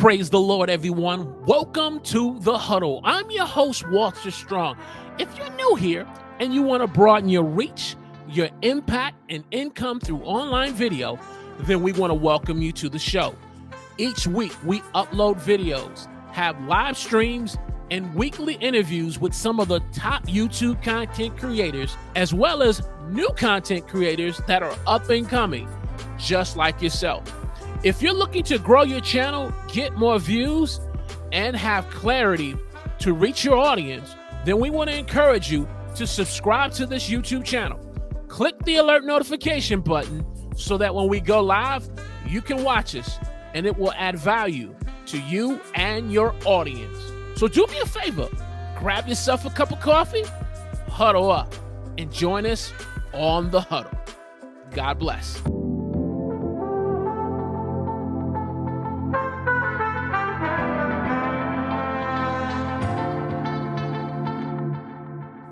Praise the Lord, everyone. Welcome to The Huddle. I'm your host, Walter Strong. If you're new here and you want to broaden your reach, your impact, and income through online video, then we want to welcome you to the show. Each week, we upload videos, have live streams, and weekly interviews with some of the top YouTube content creators, as well as new content creators that are up and coming, just like yourself. If you're looking to grow your channel, get more views, and have clarity to reach your audience, then we want to encourage you to subscribe to this YouTube channel. Click the alert notification button so that when we go live, you can watch us and it will add value to you and your audience. So do me a favor, grab yourself a cup of coffee, huddle up, and join us on The Huddle. God bless.